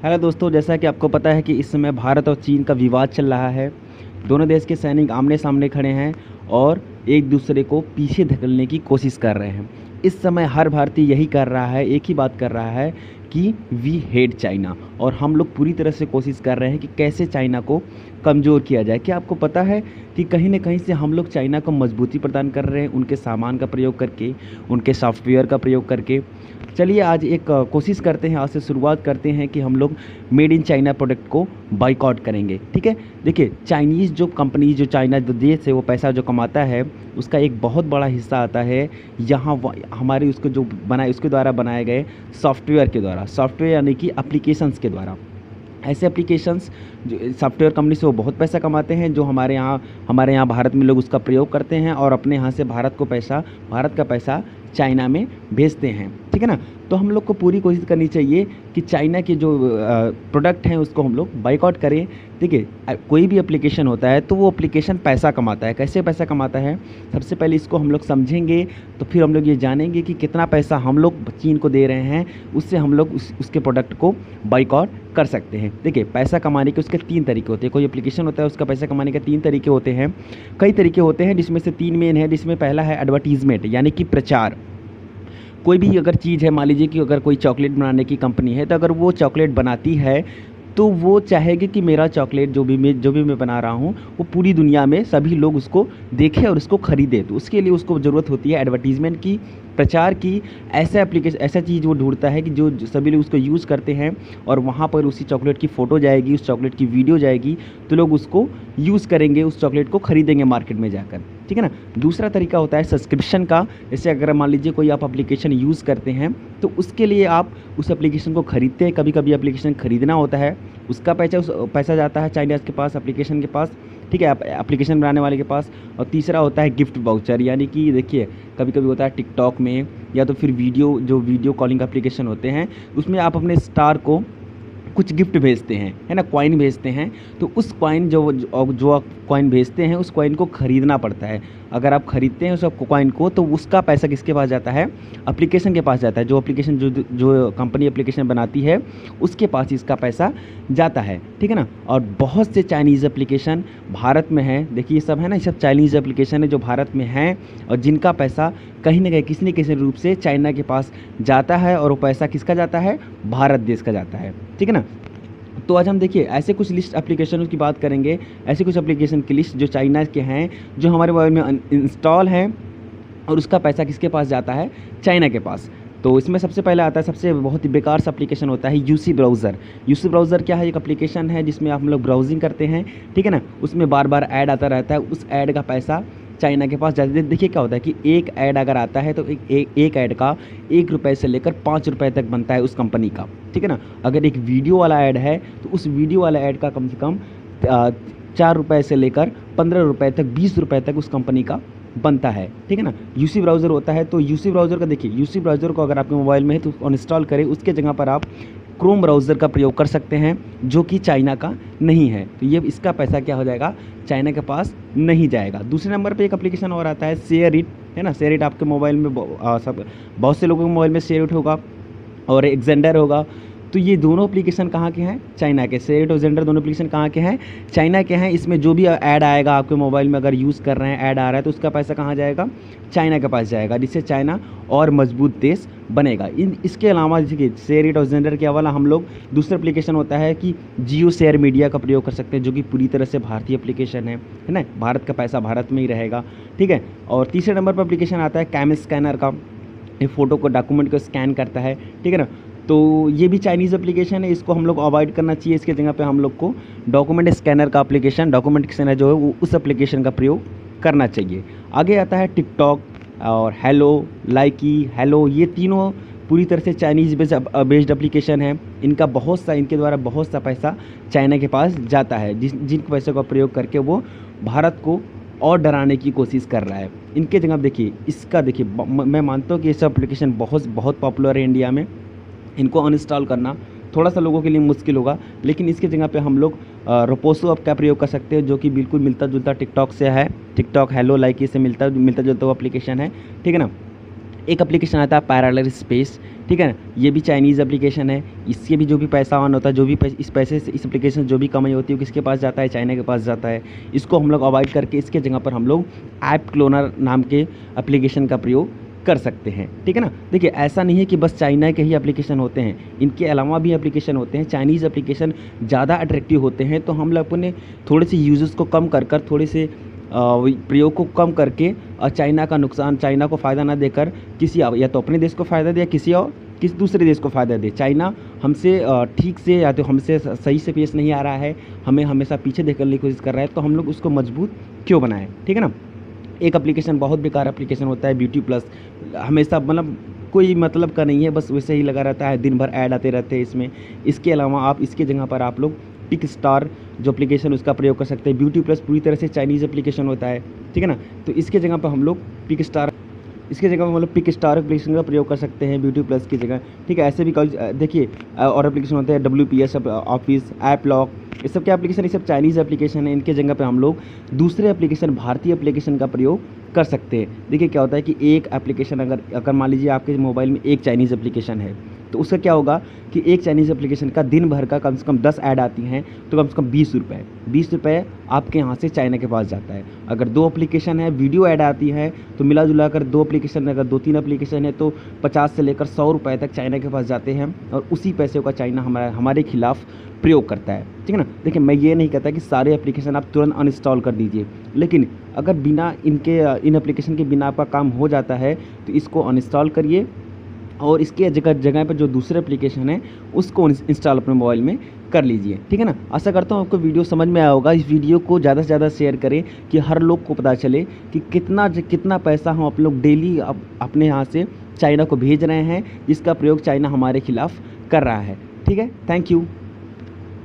Hello दोस्तों, जैसा कि आपको पता है कि इस समय भारत और चीन का विवाद चल रहा है। दोनों देश के सैनिक आमने सामने खड़े हैं और एक दूसरे को पीछे धकेलने की कोशिश कर रहे हैं। इस समय हर भारतीय यही कर रहा है, एक ही बात कर रहा है कि वी हेट चाइना, और हम लोग पूरी तरह से कोशिश कर रहे हैं कि कैसे चाइना को कमज़ोर किया जाए। क्या आपको पता है कि कहीं न कहीं से हम लोग चाइना को मजबूती प्रदान कर रहे हैं, उनके सामान का प्रयोग करके, उनके सॉफ्टवेयर का प्रयोग करके। चलिए आज एक कोशिश करते हैं, आज से शुरुआत करते हैं कि हम लोग मेड इन चाइना प्रोडक्ट को बाइकआउट करेंगे। ठीक है, देखिए चाइनीज़ जो कंपनी, जो चाइना जो देश है वो पैसा जो कमाता है उसका एक बहुत बड़ा हिस्सा आता है यहाँ हमारे उसको जो बनाए उसके द्वारा बनाए गए सॉफ्टवेयर के द्वारा, सॉफ्टवेयर यानी कि एप्लीकेशंस के द्वारा। ऐसे एप्लीकेशंस जो सॉफ्टवेयर कंपनी से वो बहुत पैसा कमाते हैं, जो हमारे यहाँ भारत में लोग उसका प्रयोग करते हैं और अपने यहाँ से भारत का पैसा चाइना में भेजते हैं। ठीक है ना, तो हम लोग को पूरी कोशिश करनी चाहिए कि चाइना के जो प्रोडक्ट हैं उसको हम लोग बाइकआउट करें। देखिए कोई भी एप्लीकेशन होता है तो वो एप्लीकेशन पैसा कमाता है। कैसे पैसा कमाता है, सबसे पहले इसको हम लोग समझेंगे तो फिर हम लोग ये जानेंगे कि कितना पैसा हम लोग चीन को दे रहे हैं, उससे हम लोग उसके प्रोडक्ट को बाइकआउट कर सकते हैं। देखिए पैसा कमाने के उसके 3 तरीके होते हैं। कोई एप्लीकेशन होता है उसका पैसा कमाने के 3 तरीके होते हैं, कई तरीके होते हैं, जिसमें से 3 मेन है। जिसमें पहला है एडवर्टीज़मेंट यानी कि प्रचार। कोई भी अगर चीज़ है, मान लीजिए कि अगर कोई चॉकलेट बनाने की कंपनी है, तो अगर वो चॉकलेट बनाती है तो वो चाहेगी कि मेरा चॉकलेट जो भी मैं बना रहा हूँ वो पूरी दुनिया में सभी लोग उसको देखें और उसको ख़रीदें। तो उसके लिए उसको ज़रूरत होती है एडवर्टीज़मेंट की, प्रचार की। ऐसा चीज़ वो ढूंढता है कि जो सभी लोग उसको यूज़ करते हैं और वहाँ पर उसी चॉकलेट की फ़ोटो जाएगी, उस चॉकलेट की वीडियो जाएगी, तो लोग उसको यूज़ करेंगे, उस चॉकलेट को ख़रीदेंगे मार्केट में जाकर। ठीक है ना। दूसरा तरीका होता है सब्सक्रिप्शन का। जैसे अगर मान लीजिए कोई आप एप्लीकेशन यूज़ करते हैं तो उसके लिए आप उस एप्लीकेशन को ख़रीदते हैं। कभी कभी एप्लीकेशन ख़रीदना होता है, उसका पैसा जाता है चाइनीज़ के पास, एप्लीकेशन के पास। ठीक है, एप्लीकेशन बनाने वाले के पास। और तीसरा होता है गिफ्ट वाउचर, यानी कि देखिए कभी कभी होता है टिकटॉक में या तो फिर वीडियो कॉलिंग एप्लीकेशन होते हैं, उसमें आप अपने स्टार को कुछ गिफ्ट भेजते हैं, है ना, कॉइन भेजते हैं। तो उस कॉइन जो आप कॉइन भेजते हैं उस कॉइन को ख़रीदना पड़ता है। अगर आप ख़रीदते हैं उस कॉइन को तो उसका पैसा किसके पास जाता है, एप्लीकेशन के पास जाता है। जो एप्लीकेशन जो कंपनी एप्लीकेशन बनाती है उसके पास इसका पैसा जाता है। ठीक है ना। और बहुत से चाइनीज़ एप्लीकेशन भारत में हैं। देखिए ये सब है ना, ये सब चाइनीज़ एप्लीकेशन है जो भारत में हैं और जिनका पैसा कहीं ना कहीं किसी न किसी रूप से चाइना के पास जाता है, और वो पैसा किसका जाता है, भारत देश का जाता है। ठीक है ना। तो आज हम देखिए ऐसे कुछ लिस्ट एप्लीकेशनों की बात करेंगे, ऐसे कुछ एप्लीकेशन की लिस्ट जो चाइना के हैं, जो हमारे मोबाइल में इंस्टॉल हैं और उसका पैसा किसके पास जाता है, चाइना के पास। तो इसमें सबसे पहले आता है, सबसे बहुत ही बेकार सा एप्लीकेशन होता है यूसी ब्राउज़र। यूसी ब्राउज़र क्या है, एक एप्लीकेशन है जिसमें आप हम लोग ब्राउजिंग करते हैं। ठीक है ना, उसमें बार बार ऐड आता रहता है, उस ऐड का पैसा चाइना के पास जाता है। देखिए क्या होता है कि एक ऐड अगर आता है तो एक ऐड का 1 रुपये से लेकर 5 रुपये तक बनता है उस कंपनी का। ठीक है ना। अगर एक वीडियो वाला ऐड है तो उस वीडियो वाला ऐड का कम से कम 4 रुपये से लेकर 15 रुपये तक, 20 रुपये तक उस कंपनी का बनता है। ठीक है ना। यूसी ब्राउज़र होता है, तो यूसी ब्राउज़र का देखिए, यूसी ब्राउज़र को अगर आपके मोबाइल में है तो अनइंस्टॉल करें, उसके जगह पर आप क्रोम ब्राउज़र का प्रयोग कर सकते हैं जो कि चाइना का नहीं है। तो ये इसका पैसा क्या हो जाएगा, चाइना के पास नहीं जाएगा। दूसरे नंबर पे एक एप्लीकेशन और आता है शेयरिट, है ना। शेयरिट आपके मोबाइल में बहुत से लोगों के मोबाइल में शेयरिट होगा और एक्जेंडर होगा। तो ये दोनों एप्लीकेशन कहाँ के हैं, चाइना के। शेयरिट और जेंडर दोनों एप्लीकेशन कहाँ के हैं, चाइना के हैं। इसमें जो भी ऐड आएगा आपके मोबाइल में, अगर यूज़ कर रहे हैं, ऐड आ रहा है, तो उसका पैसा कहाँ जाएगा, चाइना के पास जाएगा, जिससे चाइना और मजबूत देश बनेगा। इसके अलावा देखिए शेयरिट और जेंडर के अलावा हम लोग दूसरा एप्लीकेशन होता है कि जियो शेयर मीडिया का प्रयोग कर सकते हैं, जो कि पूरी तरह से भारतीय एप्लीकेशन है ना। भारत का पैसा भारत में ही रहेगा। ठीक है। और तीसरे नंबर पर एप्लीकेशन आता है कैम स्कैनर का, ये फ़ोटो को, डॉक्यूमेंट को स्कैन करता है। ठीक है ना। तो ये भी चाइनीज़ एप्लीकेशन है, इसको हम लोग अवॉइड करना चाहिए। इसके जगह पे हम लोग को डॉक्यूमेंट स्कैनर का एप्लीकेशन, डॉक्यूमेंट स्कैनर जो है वो उस एप्लीकेशन का प्रयोग करना चाहिए। आगे आता है टिकटॉक और हेलो, लाइकी, हेलो, ये तीनों पूरी तरह से चाइनीज़ बेस्ड एप्लीकेशन है। इनके द्वारा बहुत सा पैसा चाइना के पास जाता है, जिन पैसों का प्रयोग करके वो भारत को और डराने की कोशिश कर रहा है। इनके जगह देखिए, मैं मानता हूँ कि ये सब एप्लीकेशन बहुत पॉपुलर है इंडिया में। इनको अनइंस्टॉल करना थोड़ा सा लोगों के लिए मुश्किल होगा, लेकिन इसके जगह पे हम लोग रोपोसो ऐप का प्रयोग कर सकते हैं, जो कि बिल्कुल मिलता जुलता टिकटॉक से है। टिकटॉक, हेलो, लाइकी से मिलता जुलता वो एप्लीकेशन है। ठीक है ना। एक एप्लीकेशन आता है पैरेलल स्पेस। ठीक है ना। ये भी चाइनीज़ एप्लीकेशन है, इससे भी जो भी पैसा ऑन होता है, जो भी इस पैसे से, इस एप्लीकेशन से जो भी कमाई होती है वो किसके पास जाता है, चाइना के पास जाता है। इसको हम लोग अवॉइड करके इसके जगह पर हम लोग ऐप क्लोनर नाम के एप्लीकेशन का प्रयोग कर सकते हैं, ठीक है ना। देखिए ऐसा नहीं है कि बस चाइना के ही एप्लीकेशन होते हैं, इनके अलावा भी एप्लीकेशन होते हैं। चाइनीज़ एप्लीकेशन ज़्यादा अट्रैक्टिव होते हैं, तो हम लोग अपने थोड़े से यूज़र्स को कम कर कर, थोड़े से प्रयोग को कम करके चाइना का नुकसान, चाइना को फ़ायदा ना देकर किसी या तो अपने देश को फ़ायदा दे या किसी दूसरे देश को फ़ायदा दे। चाइना हमसे ठीक से या तो हमसे सही से पेश नहीं आ रहा है, हमें हमेशा पीछे धकेलने की कोशिश कर रहा है, तो हम लोग उसको मजबूत क्यों बनाएं, ठीक है ना। एक एप्लीकेशन बहुत बेकार एप्लीकेशन होता है ब्यूटी प्लस, हमेशा मतलब कोई मतलब का नहीं है, बस वैसे ही लगा रहता है, दिन भर ऐड आते रहते हैं इसमें। इसके अलावा आप इसके जगह पर आप लोग पिक स्टार जो एप्लीकेशन उसका प्रयोग कर सकते हैं। ब्यूटी प्लस पूरी तरह से चाइनीज़ एप्लीकेशन होता है, ठीक है ना। तो इसके जगह पर हम लोग पिक स्टार एप्लीकेशन का प्रयोग कर सकते हैं ब्यूटी प्लस की जगह, ठीक है। ऐसे भी देखिए और एप्लीकेशन होते हैं WPS ऑफिस, ऐप लॉक, ये सब क्या एप्लीकेशन, ये सब चाइनीज़ एप्लीकेशन है। इनके जगह पे हम लोग दूसरे एप्लीकेशन, भारतीय एप्लीकेशन का प्रयोग कर सकते हैं। देखिए क्या होता है कि एक एप्लीकेशन अगर मान लीजिए आपके मोबाइल में एक चाइनीज़ एप्लीकेशन है, तो उसका क्या होगा कि एक चाइनीज़ एप्लीकेशन का दिन भर का कम से कम 10 ऐड आती हैं, तो कम से कम 20 रुपये आपके यहाँ से चाइना के पास जाता है। अगर 2 एप्लीकेशन है, वीडियो ऐड आती है, तो मिला जुला कर 2 एप्लीकेशन, अगर 2-3 एप्लीकेशन है तो 50 से लेकर 100 रुपये तक चाइना के पास जाते हैं, और उसी पैसे का चाइना हमारे खिलाफ प्रयोग करता है, ठीक है ना। देखिए मैं ये नहीं कहता कि सारे एप्लीकेशन आप तुरंत अनइंस्टॉल कर दीजिए, लेकिन अगर बिना इन एप्लीकेशन के बिना आपका काम हो जाता है तो इसको अनइंस्टॉल करिए, और इसके जगह पर जो दूसरे एप्लीकेशन है उसको इंस्टॉल अपने मोबाइल में कर लीजिए, ठीक है ना। आशा करता हूँ आपको वीडियो समझ में आया होगा। इस वीडियो को ज़्यादा से ज़्यादा शेयर करें कि हर लोग को पता चले कि कितना पैसा हम आप लोग डेली अपने यहाँ से चाइना को भेज रहे हैं, जिसका प्रयोग चाइना हमारे खिलाफ कर रहा है, ठीक है। Thank you.